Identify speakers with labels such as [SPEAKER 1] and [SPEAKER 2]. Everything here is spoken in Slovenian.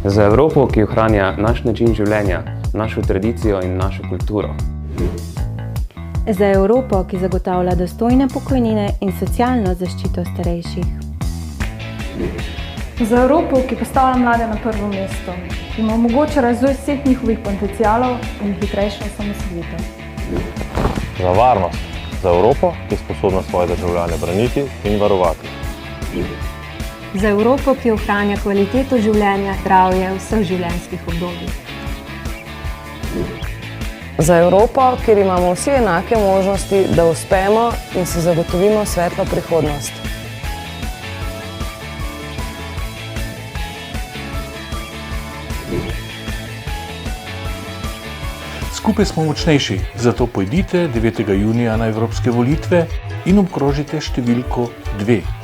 [SPEAKER 1] Za Evropo, ki ohranja naš način življenja, našo tradicijo in našo kulturo.
[SPEAKER 2] Za Evropo, ki zagotavlja dostojne pokojnine in socialno zaščito starejših.
[SPEAKER 3] Za Evropo, ki postavlja mlade na prvo mesto, jim omogoča razvoj vseh njihovih potencialov in hitrejšo osamosvojitev.
[SPEAKER 4] Za varnost. Za Evropo, ki je sposobna svoje državljane braniti in varovati.
[SPEAKER 2] Za Evropo, ki ohranja kvaliteto življenja, zdravje v vseh življenjskih obdobjih.
[SPEAKER 5] Za Evropo, kjer imamo vsi enake možnosti, da uspemo in si zagotovimo svetlo prihodnost.
[SPEAKER 6] Skupaj smo močnejši, zato pojdite 9. junija na evropske volitve in obkrožite številko 2.